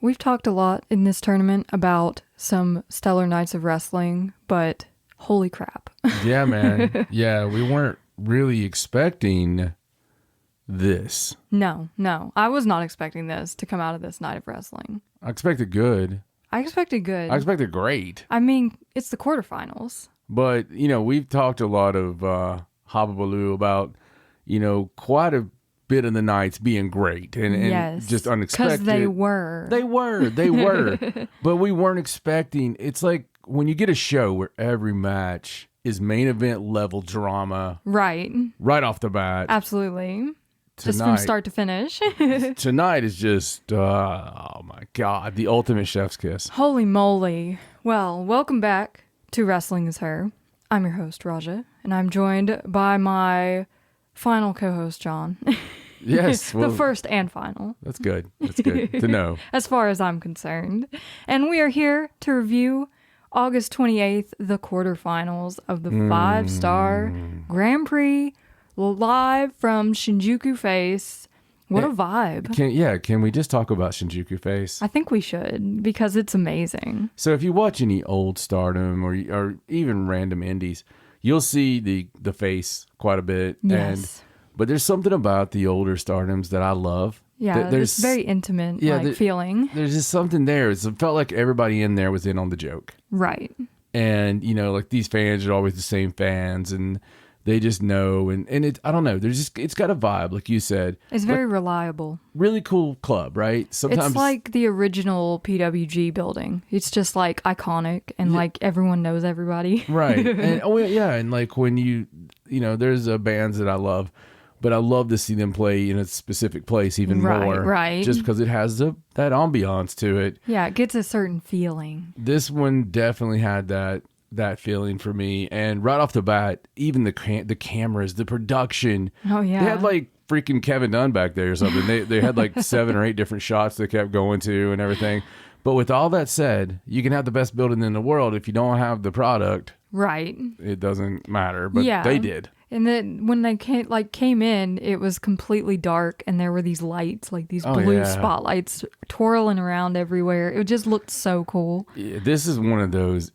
We've talked a lot in this tournament about some stellar nights of wrestling, but holy crap. Yeah, man. Yeah, we weren't really expecting this. No. I was not expecting this to come out of this night of wrestling. I expected good. I expected good. I expected great. I mean, it's the quarterfinals. But, we've talked a lot of Hababaloo about, quite a bit of the nights being great and yes, just unexpected. Because they were. They were. But we weren't expecting. It's like when you get a show where every match is main event level drama. Right off the bat. Absolutely. Just from start to finish. Tonight is just, oh my God, the ultimate chef's kiss. Holy moly. Well, welcome back to Wrestling is Her. I'm your host, Raja, and I'm joined by my final co-host, John. Yes. Well, the first and final. That's good. That's good to know. As far as I'm concerned. And we are here to review August 28th, the quarterfinals of the 5-Star Grand Prix live from Shinjuku Face. What a vibe. Can we just talk about Shinjuku Face? I think we should, because it's amazing. So if you watch any old Stardom or even random indies, you'll see the face quite a bit. Yes. But there's something about the older Stardoms that I love. Yeah, there's very intimate feeling. There's just something there. It felt like everybody in there was in on the joke. Right. And, like these fans are always the same fans and they just know. And I don't know. It's got a vibe, like you said. It's very reliable. Really cool club, right? Sometimes it's like the original PWG building. It's just like iconic and like everyone knows everybody. Right. And and like when there's bands that I love, but I love to see them play in a specific place even more. Right. Just because it has that ambiance to it. Yeah, it gets a certain feeling. This one definitely had that feeling for me. And right off the bat, even the cameras, the production. Oh, yeah. They had like freaking Kevin Dunn back there or something. They had like 7 or 8 different shots they kept going to and everything. But with all that said, you can have the best building in the world. If you don't have the product, right, it doesn't matter. But they did. And then when they came in, it was completely dark, and there were these lights, like these blue spotlights twirling around everywhere. It just looked so cool. Yeah, this is one of those.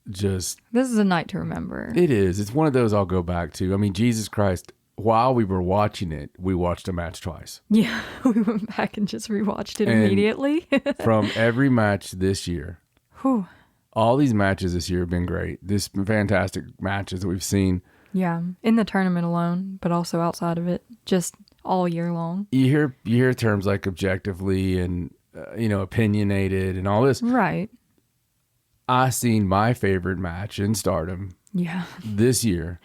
This is a night to remember. It is. It's one of those I'll go back to. I mean, Jesus Christ. While we were watching it, we watched a match twice. Yeah, we went back and just rewatched it immediately. From every match this year, all these matches this year have been great. This fantastic matches that we've seen. Yeah, in the tournament alone, but also outside of it, just all year long. You hear terms like objectively and opinionated and all this. Right. I seen my favorite match in Stardom. Yeah. This year.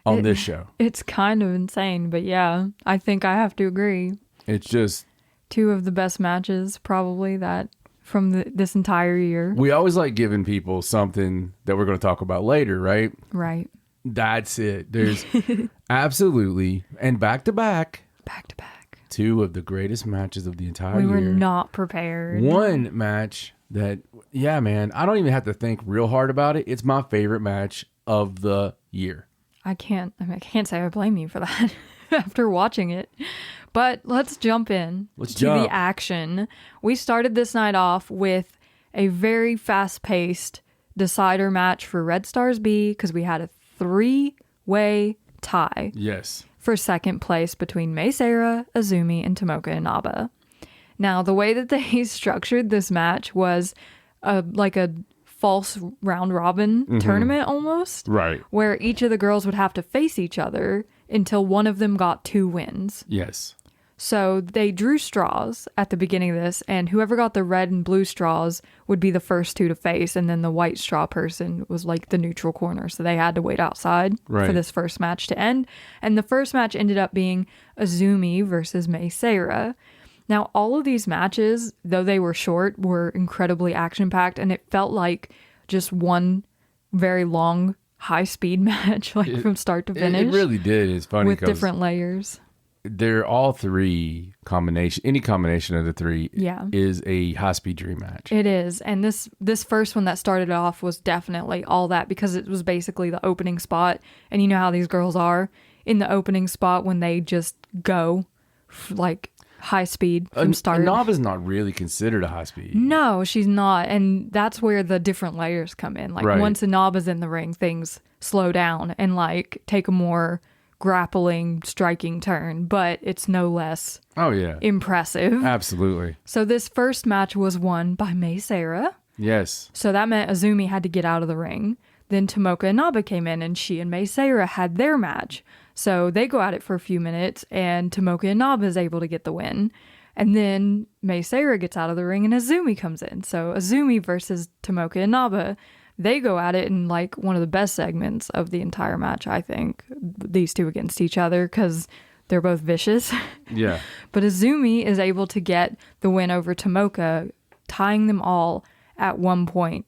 On this show. It's kind of insane, but yeah, I think I have to agree. It's just 2 of the best matches probably that from this entire year. We always like giving people something that we're going to talk about later, right? Right. That's it. There's absolutely, and back to back, 2 of the greatest matches of the entire year. We were not prepared. One match that, yeah, man, I don't even have to think real hard about it. It's my favorite match of the year. I can't say I blame you for that after watching it. But let's jump in to the action. We started this night off with a very fast-paced decider match for Red Stars B because we had a 3-way tie. Yes. For second place between Mei Seira, Azumi, and Tomoka Inaba. Now, the way that they structured this match was like a false round robin tournament almost. Right. Where each of the girls would have to face each other until one of them got 2 wins. Yes. So they drew straws at the beginning of this, and whoever got the red and blue straws would be the first 2 to face, and then the white straw person was like the neutral corner. So they had to wait outside for this first match to end. And the first match ended up being Azumi versus Mei Seira. Now, all of these matches, though they were short, were incredibly action-packed, and it felt like just one very long, high-speed match, from start to finish. It really did. It's funny with different layers. They're all 3 combination. Any combination of the 3 is a high-speed dream match. It is, and this first one that started off was definitely all that because it was basically the opening spot, and you know how these girls are in the opening spot when they just go, like high speed from start. Inaba's not really considered a high speed. No, she's not. And that's where the different layers come in. Like once Inaba's in the ring, things slow down and like take a more grappling, striking turn, but it's no less impressive. Absolutely. So this first match was won by Mei Seira. Yes. So that meant Azumi had to get out of the ring. Then Tomoka Inaba came in and she and Mei Seira had their match. So they go at it for a few minutes and Tomoka Inaba is able to get the win. And then Mei Seira gets out of the ring and Azumi comes in. So Azumi versus Tomoka Inaba, they go at it in like one of the best segments of the entire match, I think. These two against each other because they're both vicious. Yeah. But Azumi is able to get the win over Tomoka, tying them all at one point.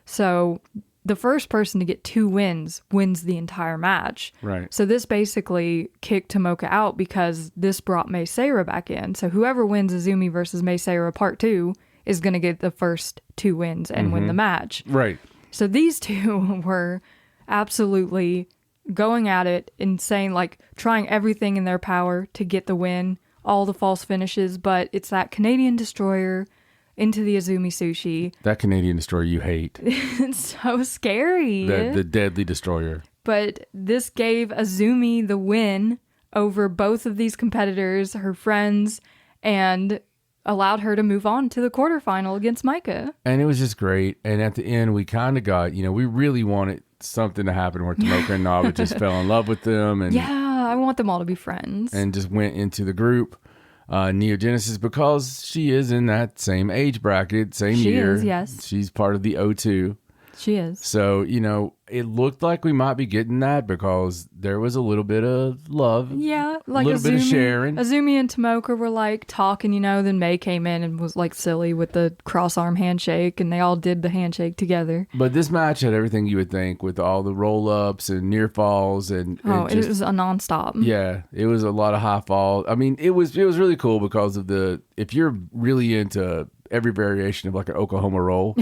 So the first person to get 2 wins wins the entire match. Right. So this basically kicked Tomoka out because this brought Mei Seira back in. So whoever wins Azumi versus Mei Seira Part 2 is going to get the first 2 wins and win the match. Right. So these two were absolutely going at it, insane, like trying everything in their power to get the win, all the false finishes, but it's that Canadian Destroyer into the Azumi Sushi. That Canadian Destroyer you hate. It's so scary. The deadly Destroyer. But this gave Azumi the win over both of these competitors, her friends, and allowed her to move on to the quarterfinal against Maika. And it was just great. And at the end, we kind of got, we really wanted something to happen where Tomoka and Naba just fell in love with them. And yeah, I want them all to be friends. And just went into the group. Neo Genesis, because she is in that same age bracket, same year. She is, yes. She's part of the O2. She is. So, it looked like we might be getting that because there was a little bit of love. Yeah. Like a little bit of sharing. Azumi and Tomoka were like talking, then Mei came in and was like silly with the cross arm handshake and they all did the handshake together. But this match had everything you would think with all the roll ups and near falls and it was a nonstop. Yeah. It was a lot of high falls. I mean, it was really cool because of if you're really into every variation of like an Oklahoma roll.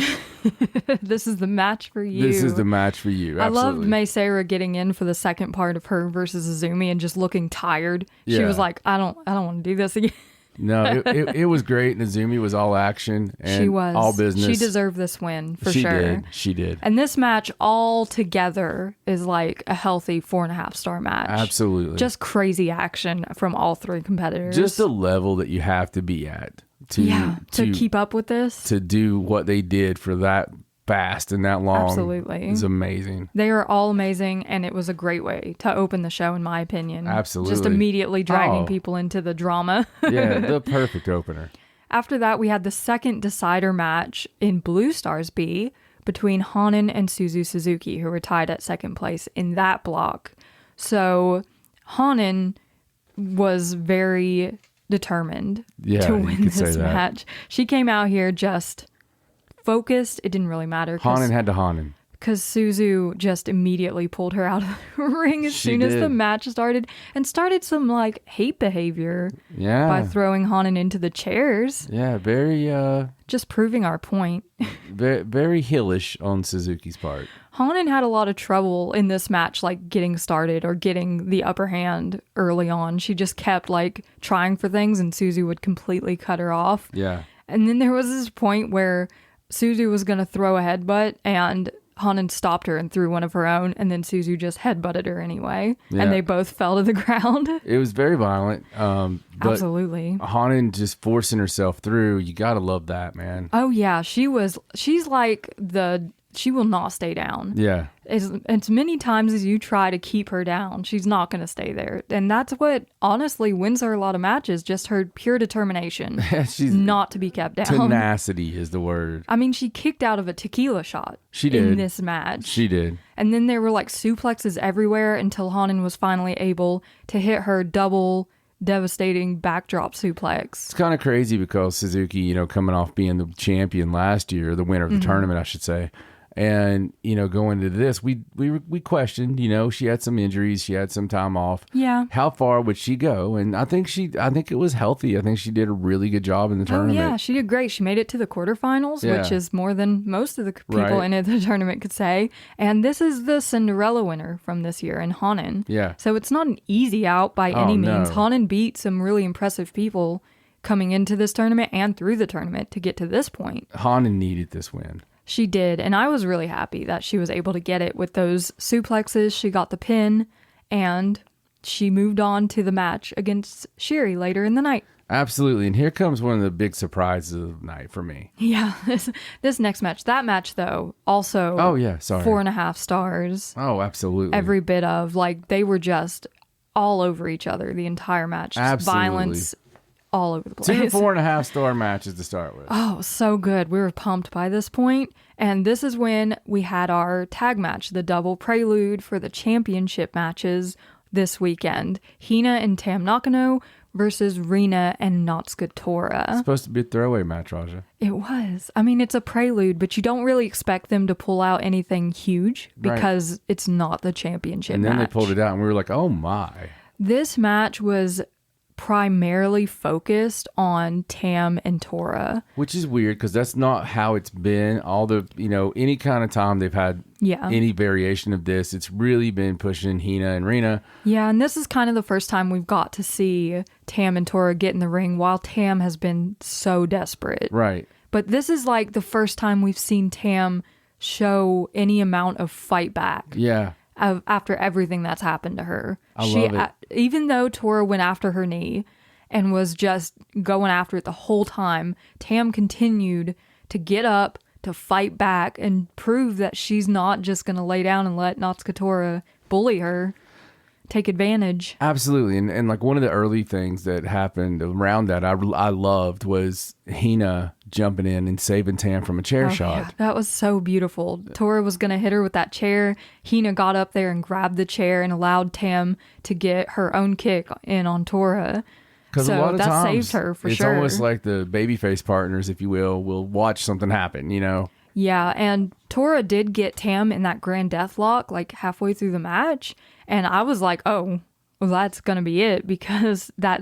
This is the match for you. This is the match for you. Absolutely. I loved Mei Seira getting in for the second part of her versus Azumi and just looking tired. Yeah. She was like, I don't want to do this again. No, it was great. And Azumi was all action and she was all business. She deserved this win for sure. She did. And this match all together is like a healthy 4.5 star match. Absolutely. Just crazy action from all 3 competitors. Just the level that you have to be at to keep up with this. To do what they did for that fast and that long. Absolutely. Is amazing. They are all amazing, and it was a great way to open the show, in my opinion. Absolutely. Just immediately dragging people into the drama. Yeah, the perfect opener. After that, we had the second decider match in Blue Stars B between Hanan and Suzu Suzuki, who were tied at second place in that block. So Hanan was very determined to win this match. She came out here just focused. It didn't really matter. Hanan had to Hanan. Because Suzu just immediately pulled her out of the ring as soon as the match started and started some like hate behavior by throwing Hanan into the chairs. Yeah, very... just proving our point. very, very hillish on Suzuki's part. Hanan had a lot of trouble in this match, like getting started or getting the upper hand early on. She just kept like trying for things and Suzu would completely cut her off. Yeah. And then there was this point where Suzu was going to throw a headbutt and Hanan stopped her and threw one of her own, and then Suzu just headbutted her anyway, and they both fell to the ground. It was very violent. But absolutely. Hanan just forcing herself through. You gotta love that, man. Oh yeah, she's like she will not stay down. Yeah. As many times as you try to keep her down, she's not going to stay there. And that's what honestly wins her a lot of matches, just her pure determination. She's not to be kept down. Tenacity is the word. I mean, she kicked out of a tequila shot in this match. She did. And then there were like suplexes everywhere until Hanan was finally able to hit her double devastating backdrop suplex. It's kind of crazy because Suzuki, coming off being the champion last year, the winner of the tournament, I should say. And, going into this, we questioned, she had some injuries. She had some time off. Yeah. How far would she go? And I think it was healthy. I think she did a really good job in the tournament. Oh, yeah. She did great. She made it to the quarterfinals, which is more than most of the people in the tournament could say. And this is the Cinderella winner from this year in Hanan. Yeah. So it's not an easy out by any means. No. Hanan beat some really impressive people coming into this tournament and through the tournament to get to this point. Hana needed this win. She did, and I was really happy that she was able to get it with those suplexes. She got the pin, and she moved on to the match against Shiri later in the night. Absolutely, and here comes one of the big surprises of the night for me. Yeah, this next match. That match, though, also 4.5 stars. Oh, absolutely. Every bit of, like, they were just all over each other the entire match. Just absolutely. Violence all over the place. 2 4.5 star matches to start with. Oh, so good. We were pumped by this point. And this is when we had our tag match, the double prelude for the championship matches this weekend. Hina and Tam Nakano versus Rina and Natsuko Tora. It's supposed to be a throwaway match, Raja. It was. I mean, it's a prelude, but you don't really expect them to pull out anything huge because it's not the championship match. And then they pulled it out and we were like, oh my. This match was primarily focused on Tam and Tora. Which is weird because that's not how it's been. All the, any kind of time they've had any variation of this, it's really been pushing Hina and Rina. Yeah, and this is kind of the first time we've got to see Tam and Tora get in the ring while Tam has been so desperate. Right. But this is like the first time we've seen Tam show any amount of fight back. Yeah. After everything that's happened to her. I love it. Even though Tora went after her knee and was just going after it the whole time, Tam continued to get up, to fight back, and prove that she's not just going to lay down and let Natsuko Tora bully her, take advantage. Absolutely. And like one of the early things that happened around that I loved was Hina jumping in and saving Tam from a chair shot. Yeah, that was so beautiful. Tora was going to hit her with that chair. Hina got up there and grabbed the chair and allowed Tam to get her own kick in on Tora. Because a lot of that times saved her for it's sure. almost like the babyface partners, if you will watch something happen, Yeah, and Tora did get Tam in that Grand Deathlock like halfway through the match. And I was like, oh, well, that's going to be it because that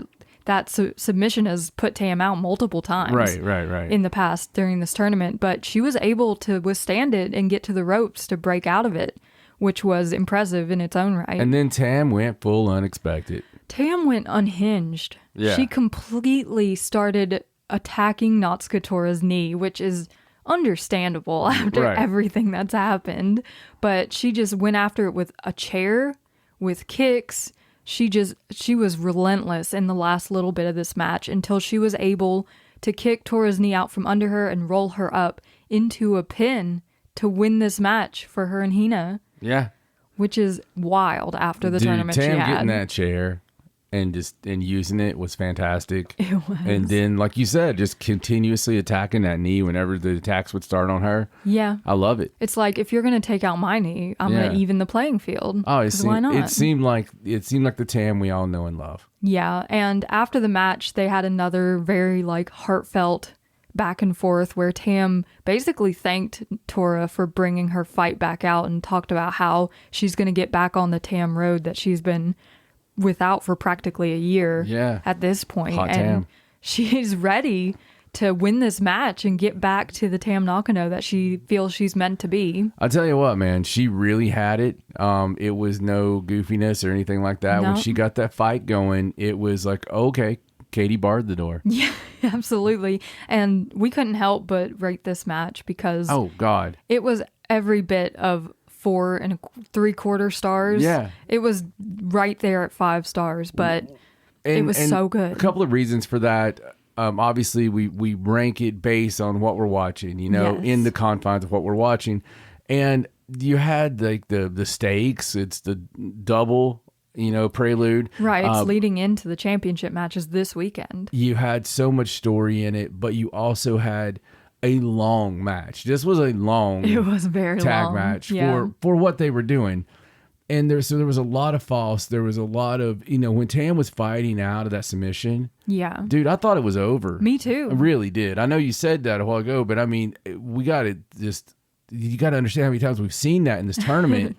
submission has put Tam out multiple times. Right. In the past during this tournament. But she was able to withstand it and get to the ropes to break out of it, which was impressive in its own right. And then Tam went full unexpected. Tam went unhinged. Yeah. She completely started attacking Natsuko Tora's knee, which is understandable after everything that's happened. But she just went after it with a chair, with kicks. She was relentless in the last little bit of this match until she was able to kick Tora's knee out from under her and roll her up into a pin to win this match for her and Hina. Yeah. Which is wild after the tournament Tam she had. getting that chair and using it was fantastic. It was. And then, like you said, just continuously attacking that knee whenever the attacks would start on her. Yeah. I love it. It's like, if you're going to take out my knee, I'm going to even the playing field. Oh, why not? It seemed like the Tam we all know and love. Yeah. And after the match, they had another very heartfelt back and forth where Tam basically thanked Tora for bringing her fight back out and talked about how she's going to get back on the Tam road that she's been without for practically a year at this point. Hot and Tam. She's ready to win this match and get back to the Tam Nakano that she feels she's meant to be. I'll tell you what, man, she really had it. It was no goofiness or anything like that. No. When she got that fight going, it was like, okay, Katie barred the door. Yeah, absolutely. And we couldn't help but rate this match because oh God, it was every bit of 4 3/4 stars. Yeah. It was right there at 5 stars, but it was so good. A couple of reasons for that. Obviously, we rank it based on what we're watching, in the confines of what we're watching. And you had like the stakes. It's the double, prelude. Right. It's leading into the championship matches this weekend. You had so much story in it, but you also had a long match. This was a long It was very tag long. match Yeah. for what they were doing. And there was a lot of false. There was a lot of, when Tam was fighting out of that submission. Yeah. Dude, I thought it was over. Me too. I really did. I know you said that a while ago, but I mean, you got to understand how many times we've seen that in this tournament.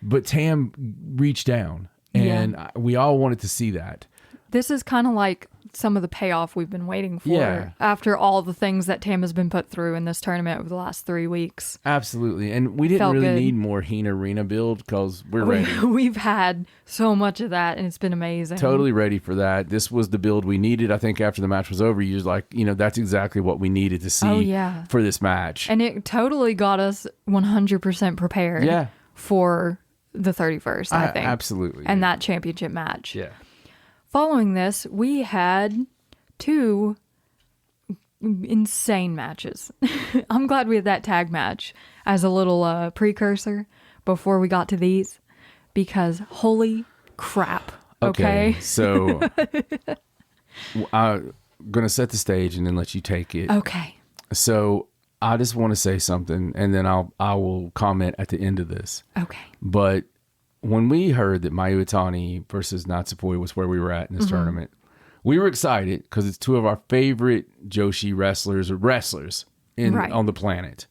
But Tam reached down, and we all wanted to see that. This is kind of like some of the payoff we've been waiting for after all the things that Tam has been put through in this tournament over the last 3 weeks. Absolutely. And we didn't really need more Hina Arena build because we're ready. We've had so much of that, and it's been amazing. Totally ready for that. This was the build we needed. I think after the match was over, you're like, that's exactly what we needed to see for this match. And it totally got us 100% prepared for the 31st, I think. Absolutely. And that championship match. Yeah. Following this, we had 2 insane matches. I'm glad we had that tag match as a little precursor before we got to these, because holy crap. Okay. So I'm going to set the stage and then let you take it. Okay. So I just want to say something, and then I will comment at the end of this. Okay. But when we heard that Mayu Iwatani versus Natsupoi was where we were at in this tournament, we were excited because it's 2 of our favorite Joshi wrestlers on the planet.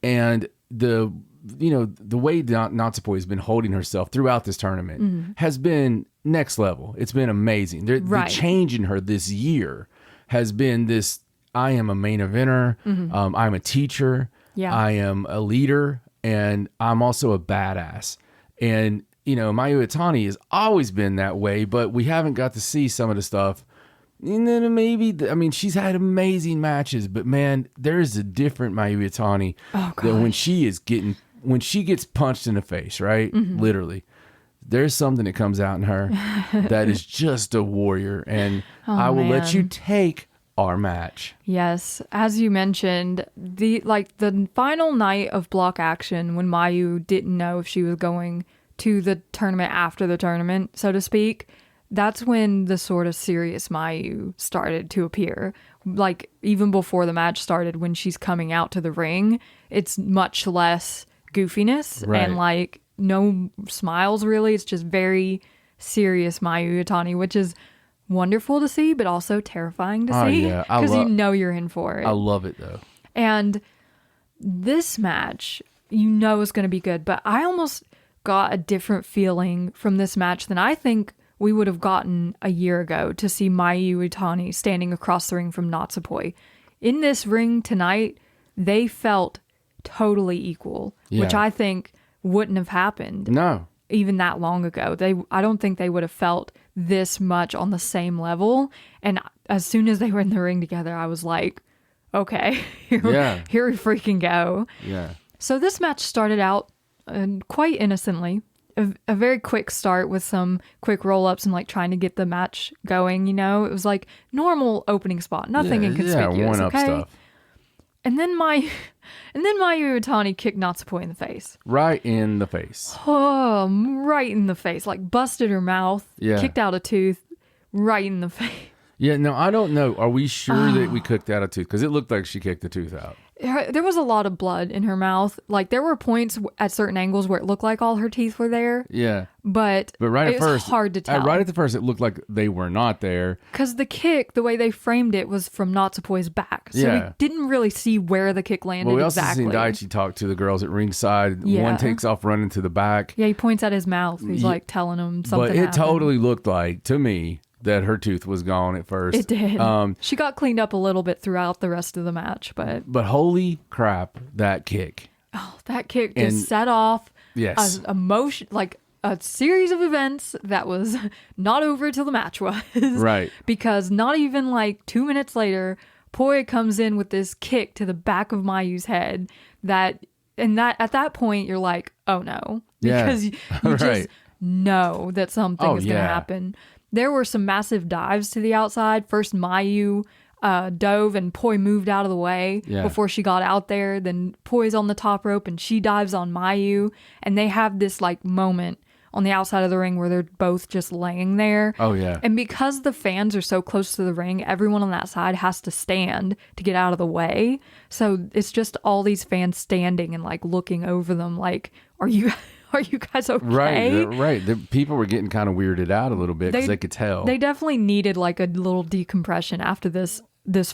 And the way Natsupoi has been holding herself throughout this tournament has been next level. It's been amazing. The change in her this year has been this: I am a main eventer, I'm a teacher, I am a leader, and I'm also a badass. And, Mayu Iwatani has always been that way, but we haven't got to see some of the stuff. And then she's had amazing matches, but man, there's a different Mayu Iwatani that when she gets punched in the face, right? Literally, there's something that comes out in her that is just a warrior. And I will let you take our match. Yes, as you mentioned, the final night of block action, when Mayu didn't know if she was going to the tournament after the tournament, so to speak, that's when the sort of serious Mayu started to appear. Like, even before the match started, when she's coming out to the ring, it's much less goofiness and like no smiles really. It's just very serious Mayu Iwatani, which is wonderful to see, but also terrifying to see, because you're in for it. I love it though. And this match, is going to be good, but I almost got a different feeling from this match than I think we would have gotten a year ago to see Mayu Iwatani standing across the ring from Natsupoi. In this ring tonight, they felt totally equal, which I think wouldn't have happened. No. Even that long ago. I don't think they would have felt this much on the same level. And as soon as they were in the ring together, I was like, okay, here we freaking go. Yeah. So this match started out quite innocently. A very quick start with some quick roll-ups and like trying to get the match going, It was like normal opening spot. Nothing inconspicuous. Yeah, one-up stuff. And then Mayu Iwatani kicked Natsupoi in the face. Right in the face. Oh, right in the face. Like busted her mouth, kicked out a tooth, right in the face. Yeah, no, I don't know. Are we sure that we kicked out a tooth? Because it looked like she kicked the tooth out. There was a lot of blood in her mouth. Like, there were points at certain angles where it looked like all her teeth were there. Yeah. But right it was hard to tell. Right at the first, it looked like they were not there. Because the kick, the way they framed it, was from Natsupoi's back. So we didn't really see where the kick landed we exactly. also seen Daichi talk to the girls at ringside. Yeah. One takes off running to the back. Yeah, he points at his mouth. He's like telling them something But it happened. totally looked like, to me, that her tooth was gone at first. It did. She got cleaned up a little bit throughout the rest of the match, but holy crap, that kick! Oh, that kick just set off a series of events that was not over till the match was. Right. Because not even like 2 minutes later, Poi comes in with this kick to the back of Mayu's head. At that point you're like, oh no, because you just know that something is going to happen. There were some massive dives to the outside. First, Mayu dove and Poi moved out of the way before she got out there. Then Poi's on the top rope and she dives on Mayu. And they have this like moment on the outside of the ring where they're both just laying there. Oh, yeah. And because the fans are so close to the ring, everyone on that side has to stand to get out of the way. So it's just all these fans standing and like looking over them like, are you guys okay? Right. The people were getting kind of weirded out a little bit because they could tell. They definitely needed like a little decompression after this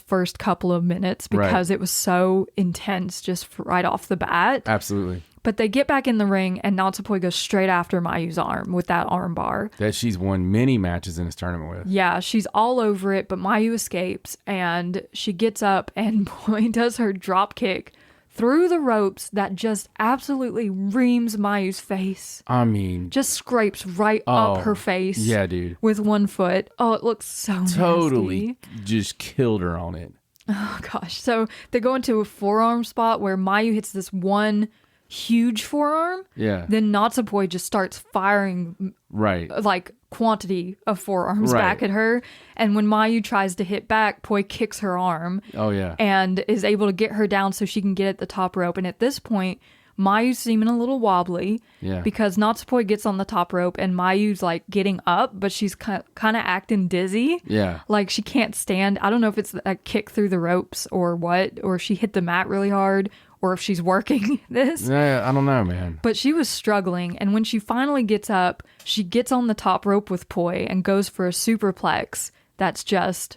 first couple of minutes because it was so intense just right off the bat. Absolutely. But they get back in the ring, and Natsupoi goes straight after Mayu's arm with that arm bar. That she's won many matches in this tournament with. Yeah, she's all over it, but Mayu escapes, and she gets up, and Poi does her drop kick through the ropes that just absolutely reams Mayu's face. I mean... Just scrapes right up her face. Yeah, dude. With one foot. Oh, it looks so totally nasty. Just killed her on it. Oh, gosh. So they go into a forearm spot where Mayu hits this one huge forearm. Yeah. Then Natsupoi just starts firing like quantity of forearms back at her. And when Mayu tries to hit back, Poi kicks her arm. Oh, yeah. And is able to get her down so she can get at the top rope. And at this point, Mayu's seeming a little wobbly. Yeah. Because Natsupoi gets on the top rope and Mayu's like getting up, but she's kind of acting dizzy. Yeah. Like she can't stand. I don't know if it's a kick through the ropes or what, or she hit the mat really hard, or if she's working this. Yeah, I don't know, man. But she was struggling, and when she finally gets up, she gets on the top rope with Poi and goes for a superplex that's just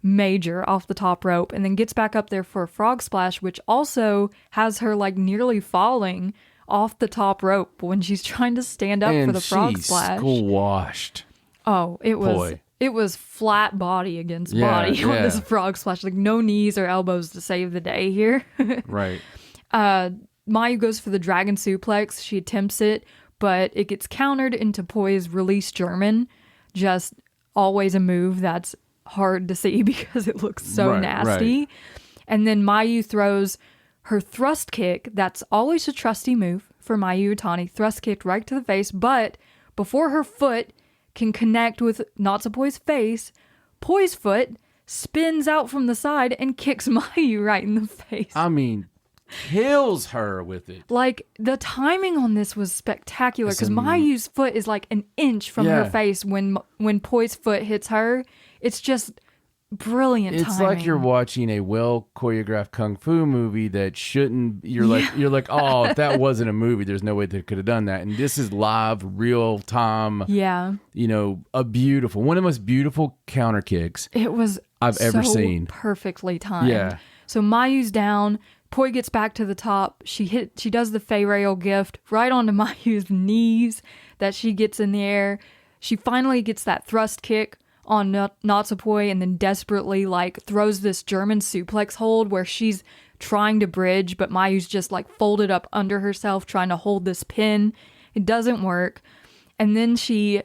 major off the top rope, and then gets back up there for a frog splash, which also has her like nearly falling off the top rope when she's trying to stand up for the frog splash. Squashed. Oh, it was... Poi. It was flat body against body on this frog splash. Like no knees or elbows to save the day here. Right. Mayu goes for the dragon suplex. She attempts it, but it gets countered into Poi's release German. Just always a move that's hard to see because it looks so nasty. Right. And then Mayu throws her thrust kick. That's always a trusty move for Mayu Iwatani. Thrust kicked right to the face, but before her foot can connect with Natsupoi's face, Poi's foot spins out from the side and kicks Mayu right in the face. I mean, kills her with it. Like, the timing on this was spectacular because Mayu's foot is like an inch from her face when Poi's foot hits her. It's just brilliant timing. It's like you're watching a well choreographed kung fu movie that shouldn't. You're like, oh, if that wasn't a movie, there's no way they could have done that. And this is live, real time. Yeah, you know, one of the most beautiful counter kicks I've ever seen. Perfectly timed. Yeah. So Mayu's down. Poi gets back to the top. She does the Fey Rail gift right onto Mayu's knees that she gets in the air. She finally gets that thrust kick on Natsupoi and then desperately like throws this German suplex hold where she's trying to bridge, but Mayu's just like folded up under herself trying to hold this pin. It doesn't work. And then she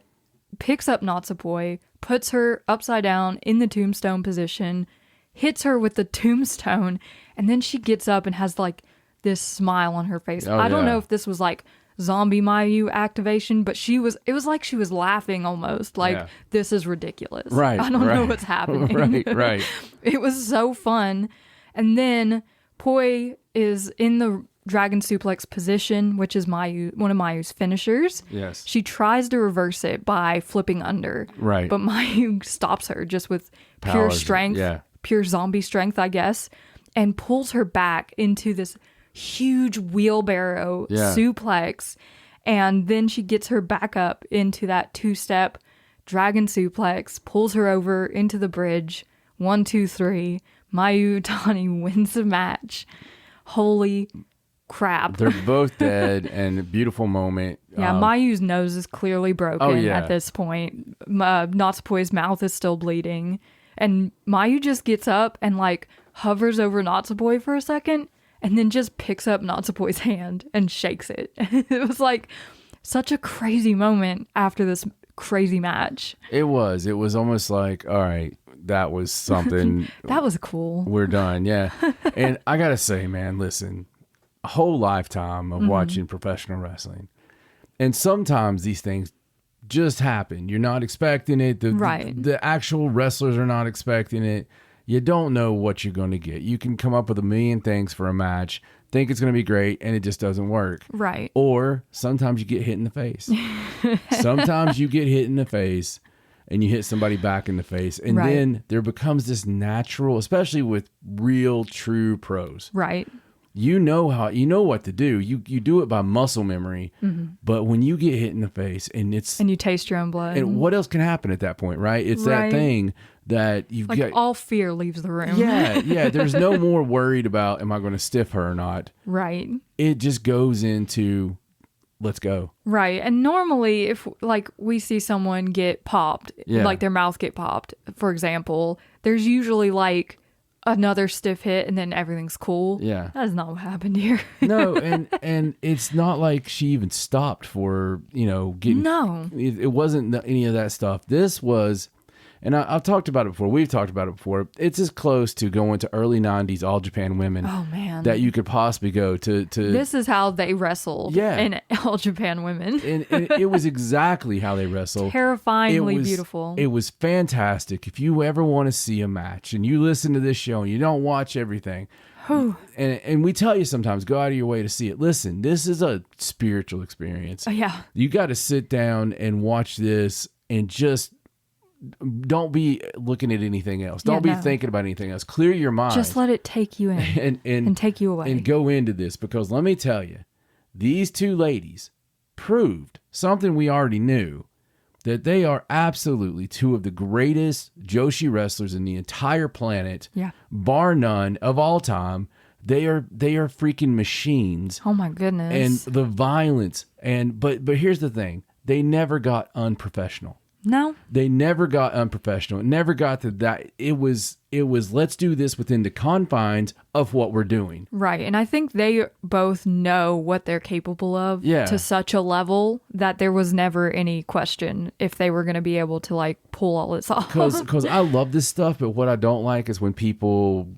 picks up Natsupoi, puts her upside down in the tombstone position, hits her with the tombstone, and then she gets up and has like this smile on her face. I don't know if this was like zombie Mayu activation, but it was like she was laughing almost. Like, this is ridiculous. Right. I don't know what's happening. Right. It was so fun. And then Poi is in the dragon suplex position, which is one of Mayu's finishers. Yes. She tries to reverse it by flipping under. Right. But Mayu stops her just with pure strength. Yeah. Pure zombie strength, I guess. And pulls her back into this huge wheelbarrow suplex, and then she gets her back up into that two-step dragon suplex, pulls her over into the bridge. 1, 2, 3. Mayu Iwatani wins the match. Holy crap. They're both dead, and a beautiful moment. Yeah, Mayu's nose is clearly broken at this point. Natsupoi's mouth is still bleeding, and Mayu just gets up and like hovers over Natsupoi for a second, and then just picks up Natsupoi's hand and shakes it. It was like such a crazy moment after this crazy match. It was almost like, all right, that was something. That was cool. We're done. Yeah. And I got to say, man, listen, a whole lifetime of watching professional wrestling. And sometimes these things just happen. You're not expecting it. The actual wrestlers are not expecting it. You don't know what you're going to get. You can come up with a million things for a match, think it's going to be great, and it just doesn't work. Right. Or sometimes you get hit in the face. Sometimes you get hit in the face and you hit somebody back in the face. And then there becomes this natural, especially with real, true pros. Right. you know what to do. You do it by muscle memory. But when you get hit in the face and you taste your own blood, and what else can happen at that point, right? It's that thing that you've got. All fear leaves the room. Yeah. There's no more worried about, am I going to stiff her or not? Right. It just goes into, let's go. Right. And normally if like we see someone get popped, like their mouth get popped, for example, there's usually like another stiff hit and then everything's cool. Yeah. That is not what happened here. No, and it's not like she even stopped for, getting. No. It wasn't any of that stuff. This was, and I've talked about it before. We've talked about it before. It's as close to going to early 90s All Japan Women that you could possibly go to. This is how they wrestled in All Japan Women. and it was exactly how they wrestled. Terrifyingly beautiful. It was fantastic. If you ever want to see a match and you listen to this show and you don't watch everything, and we tell you sometimes, go out of your way to see it. Listen, this is a spiritual experience. Yeah. You got to sit down and watch this and just don't be looking at anything else. Don't be thinking about anything else. Clear your mind. Just let it take you in and take you away. And go into this, because let me tell you, these two ladies proved something we already knew, that they are absolutely two of the greatest Joshi wrestlers in the entire planet, bar none, of all time. They are freaking machines. Oh my goodness. And the violence, but here's the thing. They never got unprofessional. No, they never got unprofessional. It never got to that. It was let's do this within the confines of what we're doing. Right. And I think they both know what they're capable of to such a level that there was never any question if they were going to be able to like pull all this off. Because I love this stuff, but what I don't like is when people,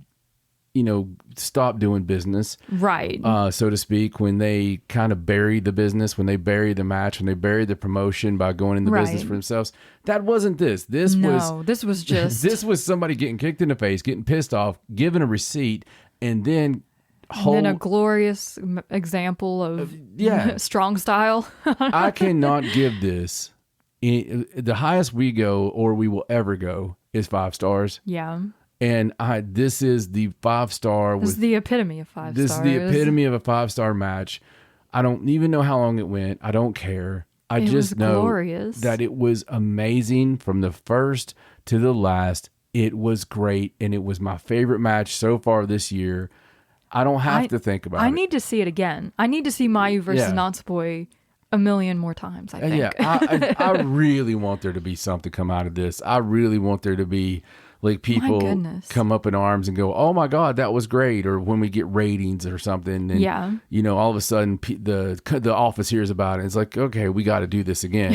stop doing business. Right. So to speak, when they kind of bury the business, when they bury the match, when they bury the promotion by going in the business for themselves. That wasn't this. This was just... This was somebody getting kicked in the face, getting pissed off, given a receipt, and then... a glorious example of strong style. I cannot give this... The highest we go, or we will ever go, is 5 stars. Yeah. And this is the 5-star. This is the epitome of 5 stars. This is the epitome of a 5-star match. I don't even know how long it went. I don't care. I just know that it was amazing from the first to the last. It was great, and it was my favorite match so far this year. I don't have to think about it. I need to see it again. I need to see Mayu versus Natsupoi a million more times, I think. Yeah, I really want there to be something come out of this. I really want there to be... like people come up in arms and go, oh my God, that was great. Or when we get ratings or something. And, all of a sudden the office hears about it. It's like, okay, we got to do this again.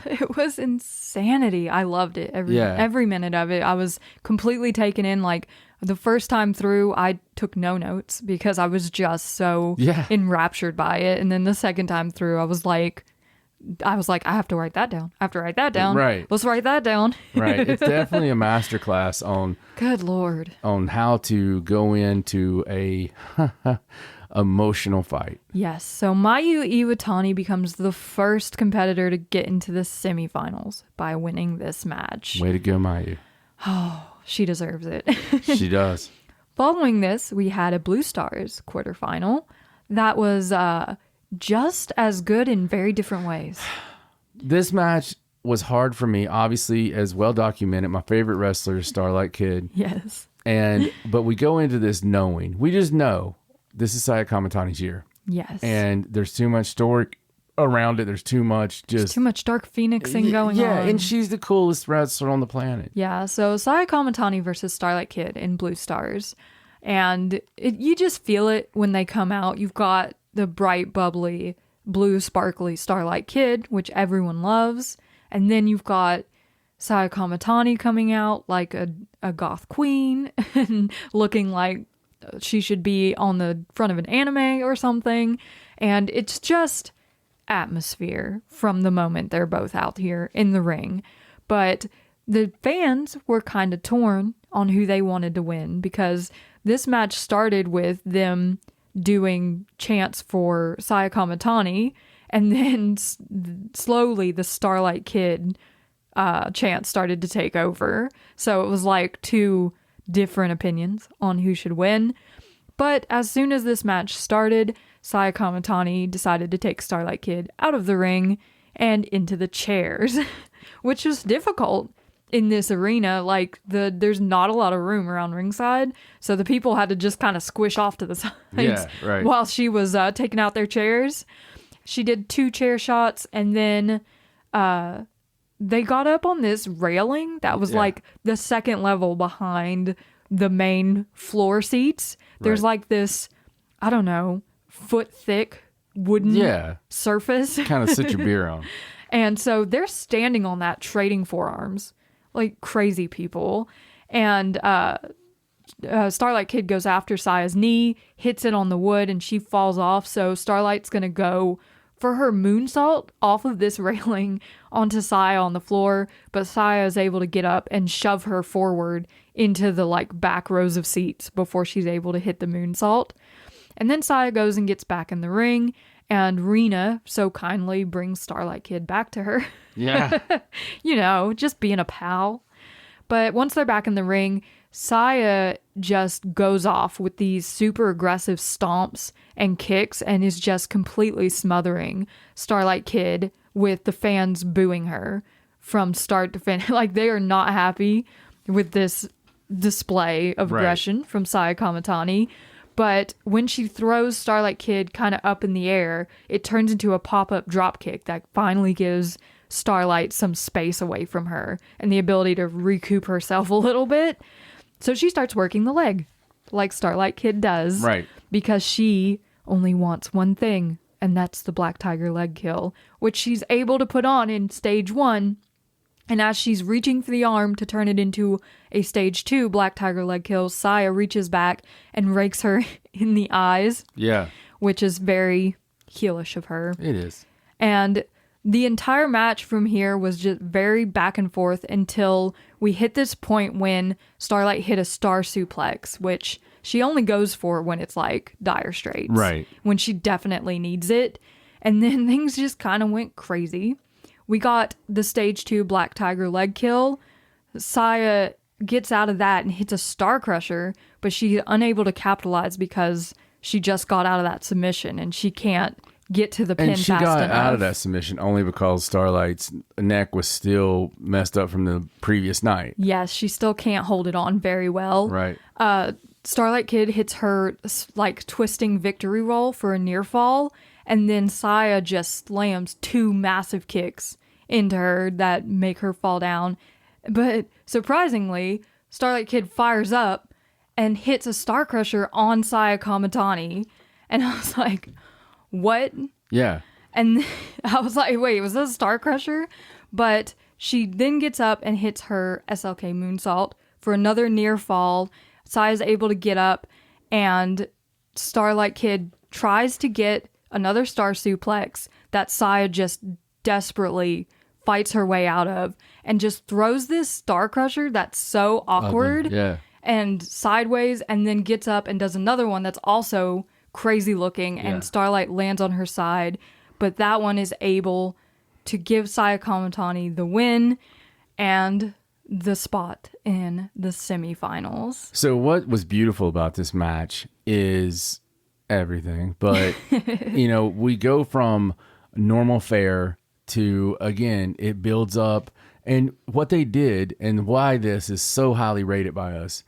It was insanity. I loved it. Every minute of it. I was completely taken in. Like the first time through, I took no notes because I was just so enraptured by it. And then the second time through, I was like, I have to write that down. I have to write that down. Right. Let's write that down. Right. It's definitely a masterclass on... Good Lord. On how to go into a emotional fight. Yes. So Mayu Iwatani becomes the first competitor to get into the semifinals by winning this match. Way to go, Mayu. Oh, she deserves it. She does. Following this, we had a Blue Stars quarterfinal that was... just as good in very different ways. This match was hard for me, obviously, as well documented. My favorite wrestler is Starlight Kid. Yes. But we go into this knowing, we just know this is Saya Kamatani's year. Yes. And there's too much story around it. There's too much Dark Phoenixing going on. Yeah, and she's the coolest wrestler on the planet. Yeah, so Saya Kamatani versus Starlight Kid in Blue Stars. And you just feel it when they come out. You've got the bright, bubbly, blue, sparkly Starlight Kid, which everyone loves. And then you've got Saya Kamatani coming out like a goth queen and looking like she should be on the front of an anime or something. And it's just atmosphere from the moment they're both out here in the ring. But the fans were kind of torn on who they wanted to win, because this match started with them doing chants for Saya Kamatani, and then slowly the Starlight Kid chant started to take over. So it was like two different opinions on who should win. But as soon as this match started, Saya Kamatani decided to take Starlight Kid out of the ring and into the chairs, which was difficult in this arena. Like, there's not a lot of room around ringside, so the people had to just kind of squish off to the sides while she was taking out their chairs. She did 2 chair shots, and then they got up on this railing that was like the second level behind the main floor seats. There's like this, I don't know, foot thick wooden surface. Kind of sit your beer on. And so they're standing on that, trading forearms like crazy people. And Starlight Kid goes after Saya's knee, hits it on the wood, and she falls off. So Starlight's going to go for her moonsault off of this railing onto Saya on the floor. But Saya is able to get up and shove her forward into the like back rows of seats before she's able to hit the moonsault. And then Saya goes and gets back in the ring, and Rena so kindly brings Starlight Kid back to her. Yeah. You know, just being a pal. But once they're back in the ring, Saya just goes off with these super aggressive stomps and kicks and is just completely smothering Starlight Kid with the fans booing her from start to finish. Like, they are not happy with this display of aggression from Saya Kamatani. But when she throws Starlight Kid kind of up in the air, it turns into a pop-up drop kick that finally gives Starlight some space away from her and the ability to recoup herself a little bit. So she starts working the leg like Starlight Kid does. Right. Because she only wants one thing, and that's the Black Tiger leg kill, which she's able to put on in stage 1. And as she's reaching for the arm to turn it into a stage 2 Black Tiger leg kill, Saya reaches back and rakes her in the eyes. Yeah. Which is very heelish of her. It is. And the entire match from here was just very back and forth until we hit this point when Starlight hit a star suplex, which she only goes for when it's like dire straits. Right. When she definitely needs it. And then things just kind of went crazy. We got the stage 2 Black Tiger leg kill. Saya gets out of that and hits a Star Crusher, but she's unable to capitalize because she just got out of that submission and she can't get to the pin fast enough. And she got out of that submission only because Starlight's neck was still messed up from the previous night. Yes, she still can't hold it on very well. Right. Starlight Kid hits her like twisting victory roll for a near fall, and then Saya just slams 2 massive kicks into her that make her fall down. But surprisingly, Starlight Kid fires up and hits a Star Crusher on Saya Kamatani. And I was like, what? Yeah. And I was like, wait, was this a Star Crusher? But she then gets up and hits her SLK moonsault for another near fall. Saya's able to get up, and Starlight Kid tries to get another star suplex that Saya just desperately fights her way out of and just throws this Star Crusher that's so awkward and sideways, and then gets up and does another one that's also crazy looking, and Starlight lands on her side, but that one is able to give Saya Kamatani the win and the spot in the semifinals. So what was beautiful about this match is everything, but you know, we go from normal fare to, again, it builds up, and what they did and why this is so highly rated by us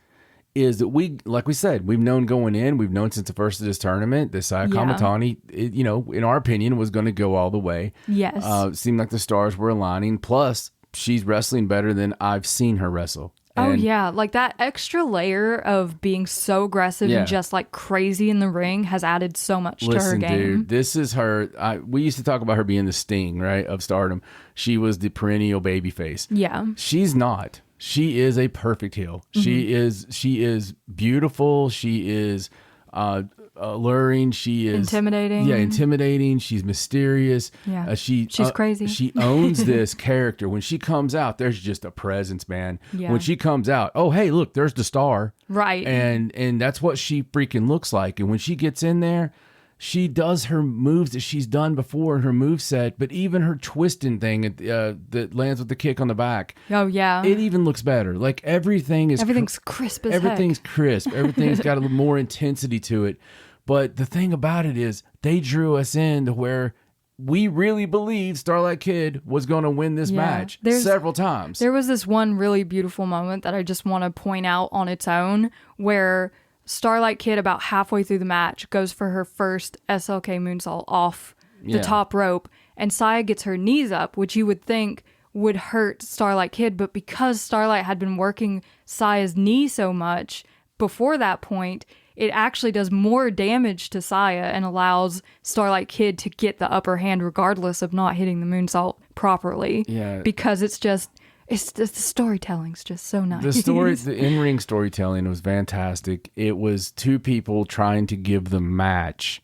is that we, like we said, we've known going in, we've known since the first of this tournament that Saya Kamatani, you know, in our opinion, was going to go all the way. Yes. It seemed like the stars were aligning. Plus, she's wrestling better than I've seen her wrestle. And like that extra layer of being so aggressive and just like crazy in the ring has added so much to her game. Dude, this is her. We used to talk about her being the Sting, right, of Stardom. She was the perennial babyface. Yeah. She's not. She is a perfect heel. Mm-hmm. She is beautiful. She is alluring. She is intimidating. Yeah, intimidating. She's mysterious. Yeah, she's crazy. She owns this character. When she comes out, there's just a presence, man. Yeah. When she comes out, oh hey, look, there's the star. Right. And that's what she freaking looks like. And when she gets in there, she does her moves that she's done before in her moveset, but even her twisting thing that lands with the kick on the back. Oh, yeah. It even looks better. Like everything's crisp as everything's heck. crisp. Everything's got a little more intensity to it. But the thing about it is they drew us in to where we really believed Starlight Kid was going to win this match several times. There was this one really beautiful moment that I just want to point out on its own where Starlight Kid, about halfway through the match, goes for her first SLK moonsault off the top rope, and Saya gets her knees up, which you would think would hurt Starlight Kid, but because Starlight had been working Saya's knee so much before that point, it actually does more damage to Saya and allows Starlight Kid to get the upper hand regardless of not hitting the moonsault properly. Yeah. Because it's just... the storytelling's just so nice. The in-ring storytelling was fantastic. It was two people trying to give the match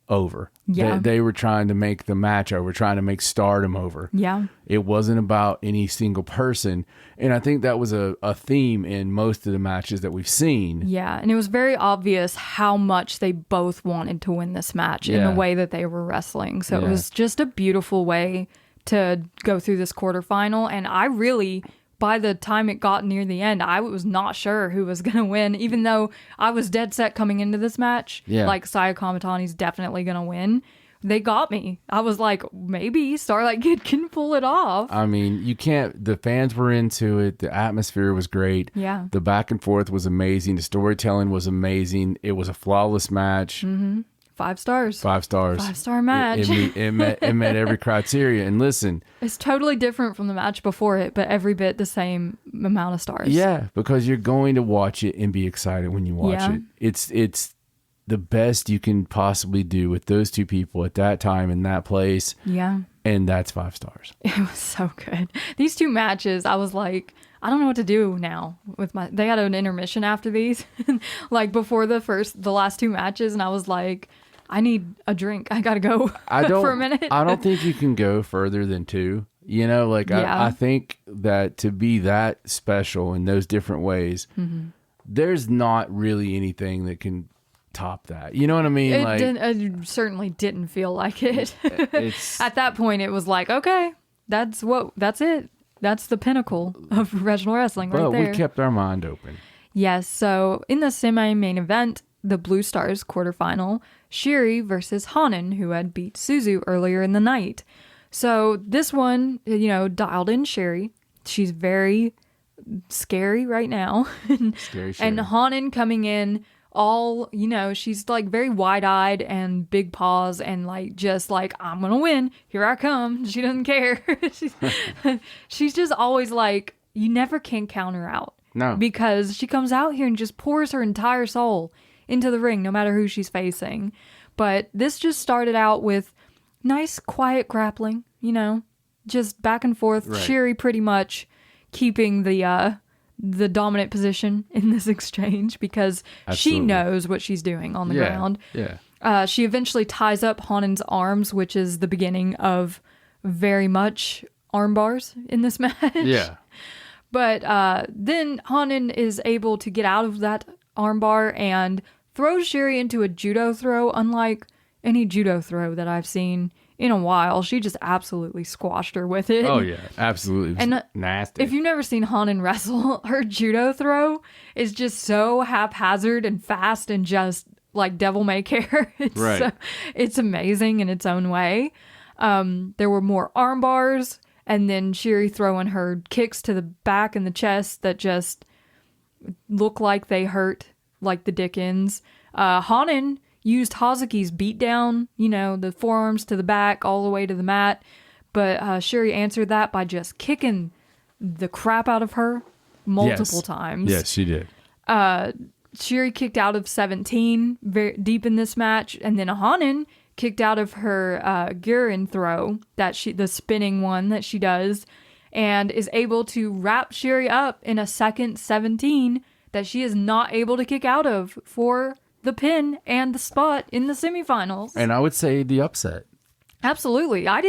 over. Yeah. They were trying to make the match over, trying to make Stardom over. Yeah. It wasn't about any single person. And I think that was a theme in most of the matches that we've seen. Yeah, and it was very obvious how much they both wanted to win this match in the way that they were wrestling. So it was just a beautiful way to go through this quarterfinal, and I really, by the time it got near the end, I was not sure who was going to win, even though I was dead set coming into this match. Like, Saya Kamatani's definitely going to win. They got me. I was like, maybe Starlight Kid can pull it off. I mean, you can't, the fans were into it. The atmosphere was great. Yeah. The back and forth was amazing. The storytelling was amazing. It was a flawless match. 5 stars. 5 stars. 5-star match. It met every criteria. And listen, it's totally different from the match before it, but every bit the same amount of stars. Yeah, because you're going to watch it and be excited when you watch it. It's the best you can possibly do with those two people at that time in that place. Yeah. And that's 5 stars. It was so good. These 2 matches, I was like, I don't know what to do now with they had an intermission after these, like before the last 2 matches. And I was like, I need a drink. I got to go for a minute. I don't think you can go further than 2. You know, like I think that to be that special in those different ways, there's not really anything that can top that. You know what I mean? It certainly didn't feel like it. At that point, it was like, okay, that's it. That's the pinnacle of professional wrestling right there. But we kept our mind open. Yes. So in the semi-main event, the Blue Stars quarterfinal, Shiri versus Hanan, who had beat Suzu earlier in the night. So this one, dialed in Shiri. She's very scary right now. Scary Shiri. And Hanan coming in all, she's like very wide-eyed and big paws and like just like, I'm gonna win, here I come. She doesn't care. She's just always like, you never can count her out. No, because she comes out here and just pours her entire soul into the ring, no matter who she's facing. But this just started out with nice quiet grappling, just back and forth. Right. Shiri pretty much keeping the dominant position in this exchange because she knows what she's doing on the ground. Yeah. She eventually ties up Hanan's arms, which is the beginning of very much arm bars in this match. Yeah. But then Hanan is able to get out of that armbar and throws Shiri into a judo throw, unlike any judo throw that I've seen in a while. She just absolutely squashed her with it. Oh, yeah. Absolutely. And nasty. If you've never seen Hanan wrestle, her judo throw is just so haphazard and fast and just like devil may care. It's amazing in its own way. There were more arm bars. And then Shiri throwing her kicks to the back and the chest that just look like they hurt like the dickens. Hanan used Hazuki's beatdown, the forearms to the back all the way to the mat. But Shiri answered that by just kicking the crap out of her multiple times. Yes, she did. Shiri kicked out of 17 very deep in this match. And then Hanan kicked out of her Gurin throw, the spinning one that she does, and is able to wrap Shiri up in a second 17 that she is not able to kick out of for the pin and the spot in the semifinals. And I would say the upset. Absolutely. I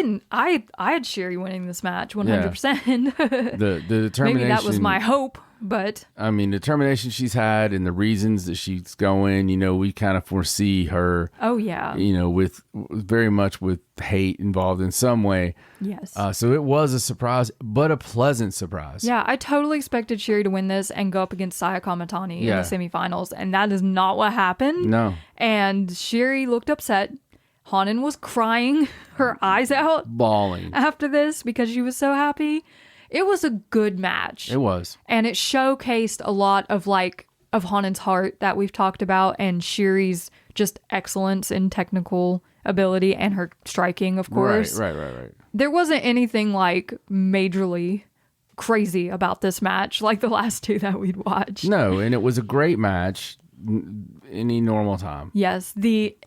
had Shiri winning this match 100%. The determination. Maybe that was my hope But I mean, the determination she's had and the reasons that she's going, we kind of foresee her. Oh, yeah. With very much with hate involved in some way. Yes. So it was a surprise, but a pleasant surprise. Yeah, I totally expected Shiri to win this and go up against Saya Kamatani in the semifinals, and that is not what happened. No. And Shiri looked upset. Hanan was crying her eyes out. Bawling. After this because she was so happy. It was a good match. It was. And it showcased a lot of Hanan's heart that we've talked about and Shiri's just excellence in technical ability and her striking, of course. Right. There wasn't anything majorly crazy about this match like the last two that we'd watched. No, and it was a great match any normal time. Yes, the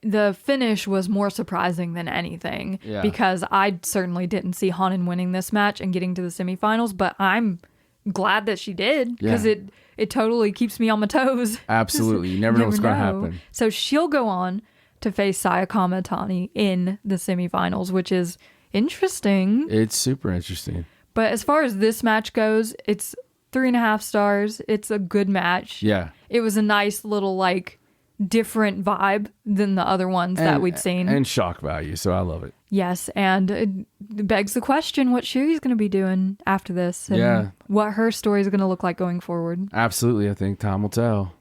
finish was more surprising than anything because I certainly didn't see Hanan winning this match and getting to the semifinals, but I'm glad that she did because it totally keeps me on my toes. Absolutely. You never know what's going to happen. So she'll go on to face Saya Kamatani in the semifinals, which is interesting. It's super interesting. But as far as this match goes, it's 3.5 stars. It's a good match. Yeah. It was a nice little different vibe than the other ones that we'd seen. And shock value, so I love it. Yes, and it begs the question what Shiri's going to be doing after this and what her story is going to look like going forward. Absolutely, I think time will tell.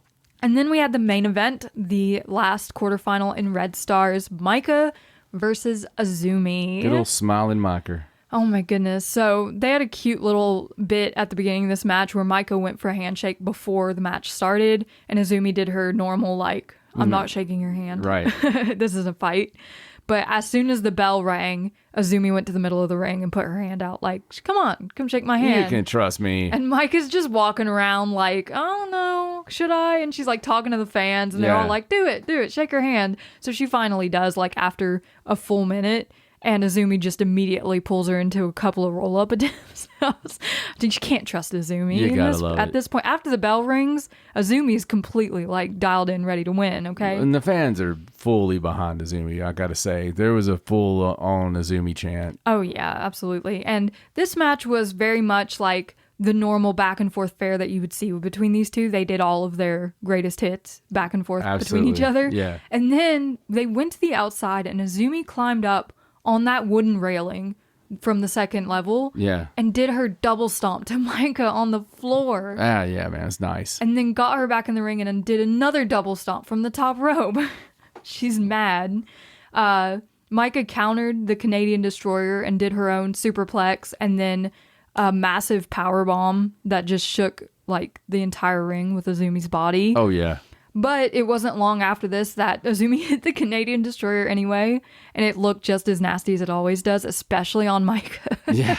And then we had the main event, the last quarterfinal in Red Stars, Maika versus Azumi. Good old smiling Maika. Oh my goodness. So they had a cute little bit at the beginning of this match where Maika went for a handshake before the match started and Azumi did her normal I'm not shaking your hand. Right. This is a fight. But as soon as the bell rang, Azumi went to the middle of the ring and put her hand out come on, come shake my hand. You can trust me. And Maika's just walking around oh no, should I? And she's talking to the fans and they're all do it, shake her hand. So she finally does after a full minute. And Azumi just immediately pulls her into a couple of roll-up attempts. You can't trust Azumi. You gotta love at this point, after the bell rings, Azumi's completely dialed in, ready to win, okay? And the fans are fully behind Azumi, I gotta say. There was a full-on Azumi chant. Oh, yeah, absolutely. And this match was very much the normal back-and-forth fare that you would see between these two. They did all of their greatest hits back and forth between each other. Yeah. And then they went to the outside, and Azumi climbed up on that wooden railing from the second level. Yeah. And did her double stomp to Maika on the floor. Yeah, man, it's nice. And then got her back in the ring and then did another double stomp from the top rope. She's mad. Maika countered the Canadian Destroyer and did her own superplex and then a massive power bomb that just shook the entire ring with Azumi's body. Oh, yeah. But it wasn't long after this that Azumi hit the Canadian Destroyer anyway, and it looked just as nasty as it always does, especially on Maika. Yeah.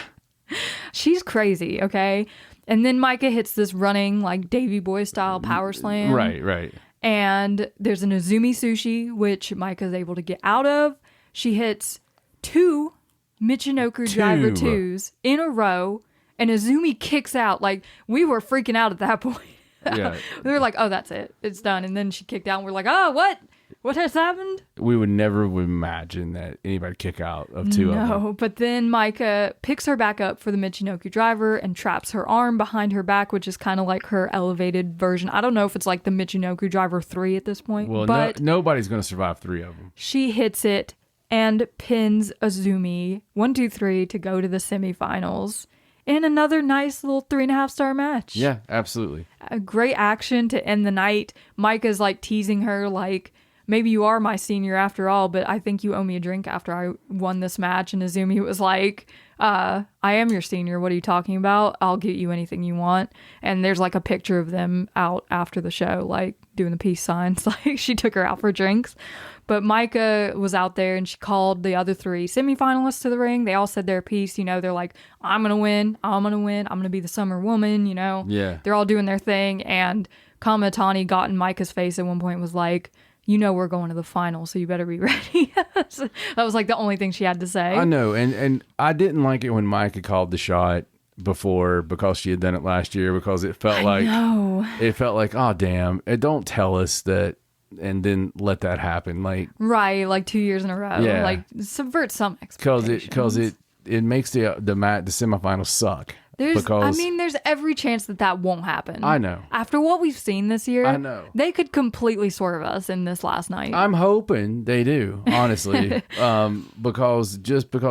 She's crazy, okay? And then Maika hits this running, Davy Boy style power slam. Right. And there's an Azumi sushi, which Maika's able to get out of. She hits 2 Michinoku Driver 2s in a row, and Azumi kicks out. We were freaking out at that point. Yeah. We were oh, that's it. It's done. And then she kicked out and we're oh, what? What has happened? We would never imagine that anybody kick out of 2 of them. No, but then Maika picks her back up for the Michinoku Driver and traps her arm behind her back, which is kind of her elevated version. I don't know if it's the Michinoku Driver 3 at this point. Well, but nobody's going to survive 3 of them. She hits it and pins Azumi 1, 2, 3 to go to the semifinals. In another nice little 3.5 star match. Yeah, absolutely. A great action to end the night. Maika's teasing her maybe you are my senior after all, but I think you owe me a drink after I won this match. And Azumi was I am your senior. What are you talking about? I'll get you anything you want. And there's a picture of them out after the show, doing the peace signs. She took her out for drinks. But Maika was out there and she called the other 3 semifinalists to the ring. They all said their piece. They're I'm going to win. I'm going to win. I'm going to be the summer woman, Yeah. They're all doing their thing. And Kamatani got in Maika's face at one point and was we're going to the final, so you better be ready. That was the only thing she had to say. I know. And I didn't like it when Maika called the shot before because she had done it last year because it felt oh, damn. Don't tell us that. And then let that happen, right, 2 years in a row. Yeah. Subvert some expectations. Because it makes the semifinals suck. There's every chance that won't happen. I know. After what we've seen this year, I know. They could completely swerve us in this last night. I'm hoping they do, honestly, because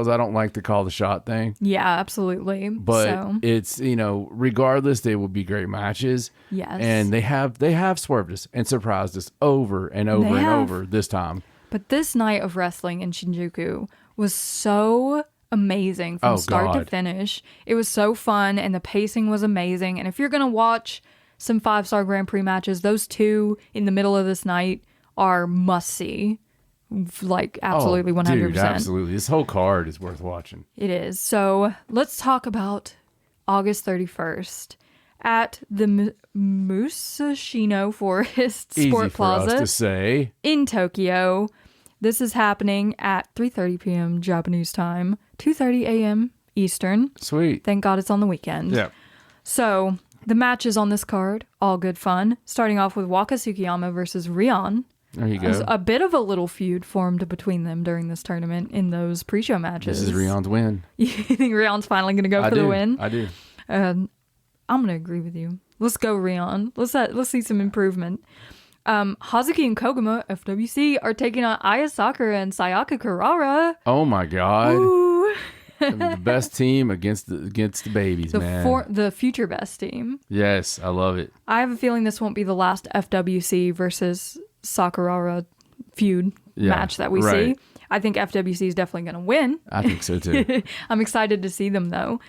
I don't like the call the shot thing. Yeah, absolutely. But it's, regardless, they will be great matches. Yes. And they have swerved us and surprised us over and over and over this time. But this night of wrestling in Shinjuku was so amazing from start to finish. It was so fun and the pacing was amazing. And if you're going to watch some 5-star Grand Prix matches, those two in the middle of this night are must see. Like absolutely 100%. Dude, absolutely. This whole card is worth watching. It is. So let's talk about August 31st at the Musashino Forest Sport Plaza for us to say. In Tokyo. This is happening at 3:30 p.m. Japanese time, 2:30 a.m. Eastern. Sweet. Thank God it's on the weekend. Yeah. So the matches on this card, all good fun. Starting off with Waka Tsukiyama versus Rion. There you go. A bit of a little feud formed between them during this tournament in those pre-show matches. This is Rion's win. You think Rion's finally going to go for the win? I do. I'm going to agree with you. Let's go, Rion. Let's see some improvement. Hazuki and Koguma, FWC, are taking on Aya Sakura and Sayaka Kurara. Oh my God. Ooh. The best team against the babies, man. The future best team. Yes, I love it. I have a feeling this won't be the last FWC versus Sakurara feud match that we see. I think FWC is definitely going to win. I think so too. I'm excited to see them though.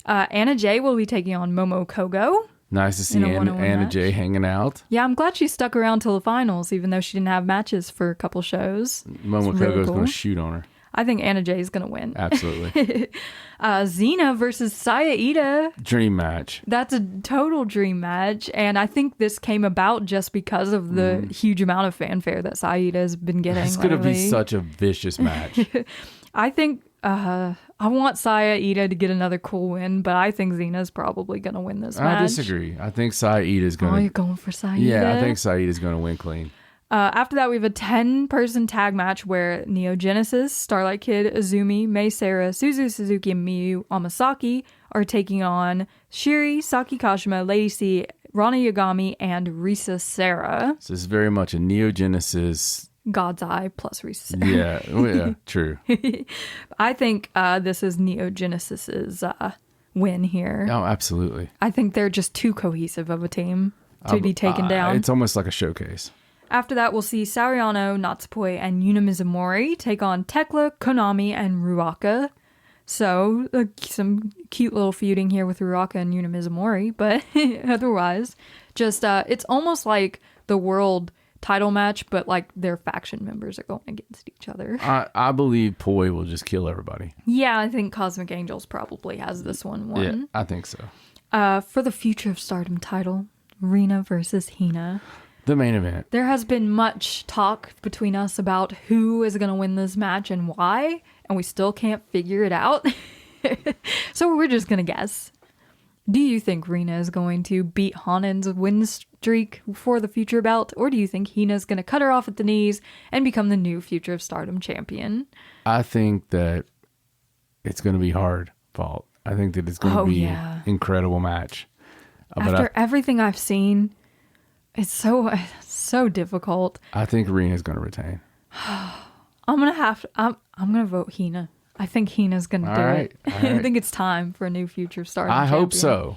Anna Jay will be taking on Momo Kogo. Nice to see Anna Jay hanging out. Yeah, I'm glad she stuck around till the finals, even though she didn't have matches for a couple shows. Momo Kogo's going to shoot on her. I think Anna Jay is going to win. Absolutely. Xena versus Saya Ida. Dream match. That's a total dream match. And I think this came about just because of the huge amount of fanfare that Saya Ida has been getting. It's going to be such a vicious match. I think I want Saya Ida to get another cool win, but I think Xena's probably going to win this match. I disagree. I think Saya Ida's going to... Oh, you're going for Saya Ida? Yeah, I think Saya Ida's going to win clean. After that, we have a 10-person tag match where Neo Genesis, Starlight Kid, Azumi, Mei Seira, Suzu Suzuki, and Miyu Amasaki are taking on Shiri, Saki Kashima, Lady C, Rana Yagami, and Risa Sera. So it's very much a Neo Genesis... God's Eye plus Risa Sera. Yeah, true. I think this is Neo Genesis's win here. Oh, absolutely. I think they're just too cohesive of a team to be taken down. It's almost like a showcase. After that, we'll see Sariano, Natsupoi, and Yuna Mizumori take on Tekla, Konami, and Ruaka. So, some cute little feuding here with Ruaka and Yuna Mizumori, but otherwise, just, it's almost like the world title match, but like their faction members are going against each other. I believe Poi will just kill everybody. Yeah, I think Cosmic Angels probably has this one won. Yeah, I think so. For the Future of Stardom title, Rina versus Hina. The main event. There has been much talk between us about who is going to win this match and why, and we still can't figure it out. So we're just going to guess. Do you think Rina is going to beat Hanen's win streak for the future belt, or do you think Hina's going to cut her off at the knees and become the new Future of Stardom champion? I think that it's going to be hard fought. I think that it's going to be an incredible match. After everything I've seen, it's so difficult. I think Rina's going to retain. I'm gonna vote Hina. I think Hina's gonna do it. I think it's time for a new Future Stardom champion. Hope so.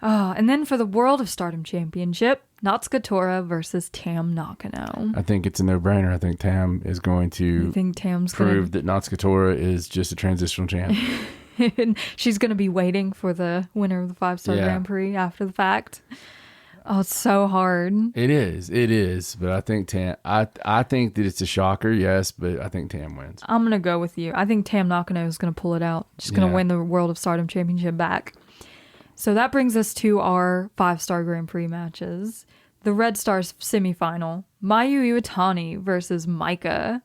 And then for the World of Stardom Championship, Natsuka Tora versus Tam Nakano. I think it's a no-brainer. I think Tam is going to prove that Natsuka Tora is just a transitional champ. She's going to be waiting for the winner of the 5-star Grand Prix after the fact. Oh, it's so hard. It is. But I think Tam. I think that it's a shocker, yes, but I think Tam wins. I'm gonna go with you. I think Tam Nakano is gonna pull it out. She's gonna win the World of Stardom Championship back. So that brings us to our 5-star Grand Prix matches. The Red Stars semifinal: Mayu Iwatani versus Maika.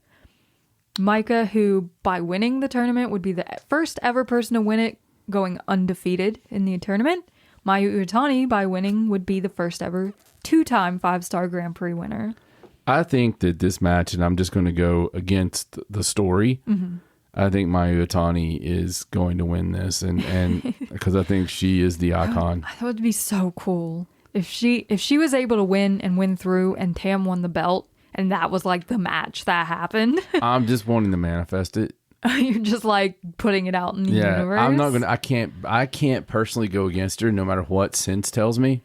Maika, who by winning the tournament would be the first ever person to win it, going undefeated in the tournament. Mayu Iwatani, by winning, would be the first ever 2-time 5-star Grand Prix winner. I think that this match, and I'm just going to go against the story, I think Mayu Iwatani is going to win this, and because I think she is the icon. That would be so cool if she was able to win through, and Tam won the belt, and that was like the match that happened. I'm just wanting to manifest it. You're just like putting it out in the universe. I'm not gonna. I can't personally go against her, no matter what sense tells me.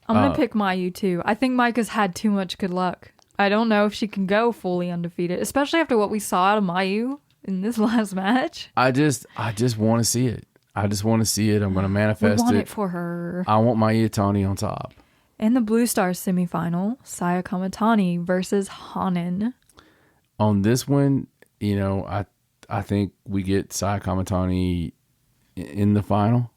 I'm gonna pick Mayu too. I think Micah's had too much good luck. I don't know if she can go fully undefeated, especially after what we saw out of Mayu in this last match. I just want to see it. I just want to see it. I'm going to manifest we want it for her. I want Mayu Iwatani on top. In the Blue Stars semifinal, Saya Kamatani versus Hanan. On this one, I think we get Saya Kamatani in the final.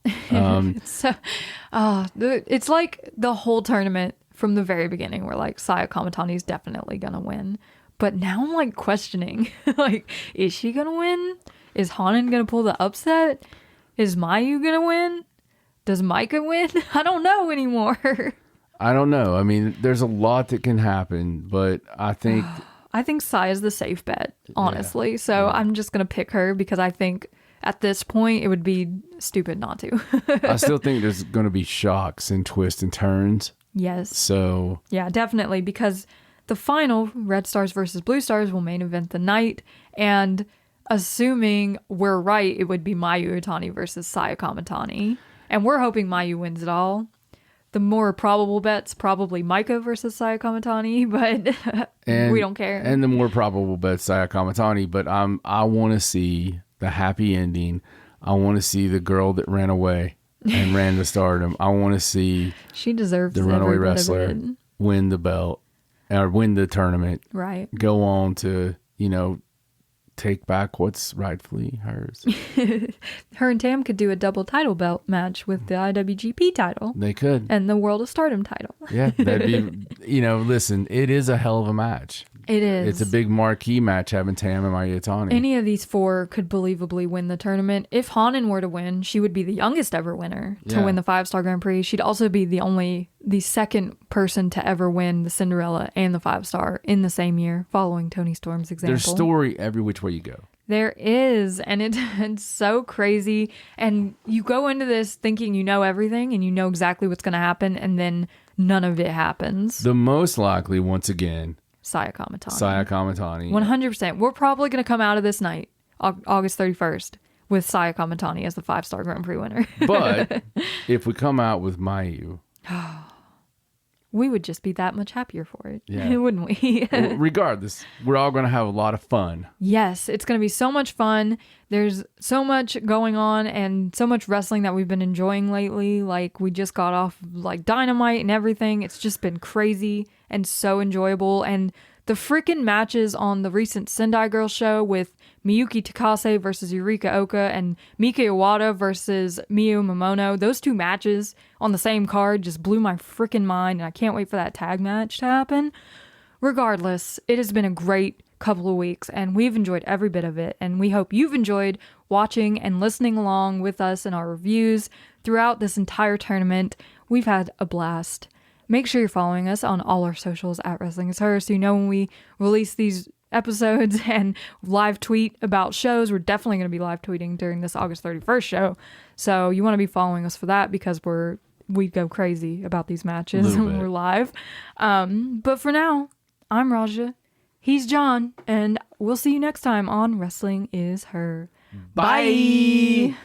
It's like the whole tournament from the very beginning, we're like, Saya Kamatani is definitely gonna win. But now I'm like questioning, like, is she gonna win? Is Hanan gonna pull the upset? Is Mayu gonna win? Does Micah win? I don't know anymore. I don't know. I mean, there's a lot that can happen, but I think Saya's the safe bet, honestly. Yeah. So I'm just gonna pick her because I think at this point it would be stupid not to. I still think there's gonna be shocks and twists and turns. Yes. So yeah, definitely, because the final, Red Stars versus Blue Stars, will main event the night, and assuming we're right, it would be Mayu Iwatani versus Saya Kamatani, and we're hoping Mayu wins it all. The more probable bet's probably Micah versus Saya Kamatani, but we don't care. And the more probable bet's Saya Kamatani, but I want to see the happy ending. I want to see the girl that ran away and ran to Stardom. I want to see she deserves the runaway wrestler win the belt or win the tournament. Right. Go on to, take back what's rightfully hers. Her and Tam could do a double title belt match with the IWGP title. They could. And the World of Stardom title. Yeah, that'd be, listen, it is a hell of a match. It is. It's a big marquee match having Tam and Mayu Iwatani. Any of these four could believably win the tournament. If Hanan were to win, she would be the youngest ever winner to win the 5-Star Grand Prix. She'd also be the second person to ever win the Cinderella and the 5-Star in the same year, following Toni Storm's example. There's story every which way you go. There is, and it's so crazy. And you go into this thinking you know everything and you know exactly what's going to happen, and then none of it happens. The most likely, once again, Saya Kamatani. 100%. We're probably going to come out of this night, August 31st, with Saya Kamatani as the 5-Star Grand Prix winner. But if we come out with Mayu, we would just be that much happier for it, wouldn't we? Well, regardless, we're all going to have a lot of fun. Yes, it's going to be so much fun. There's so much going on and so much wrestling that we've been enjoying lately. Like, we just got off like Dynamite and everything. It's just been crazy and so enjoyable. And the freaking matches on the recent Sendai Girls show with Miyuki Takase versus Yurika Oka and Mika Iwata versus Miyu Momono, those two matches on the same card just blew my freaking mind, and I can't wait for that tag match to happen. Regardless, it has been a great couple of weeks, and we've enjoyed every bit of it, and we hope you've enjoyed watching and listening along with us in our reviews throughout this entire tournament. We've had a blast. Make sure you're following us on all our socials at Wrestling Is Her, so you know when we release these episodes and live tweet about shows. We're definitely going to be live tweeting during this August 31st show, so you want to be following us for that, because we go crazy about these matches when we're live. But for now, I'm Raja, he's John, and we'll see you next time on Wrestling Is Her. Bye.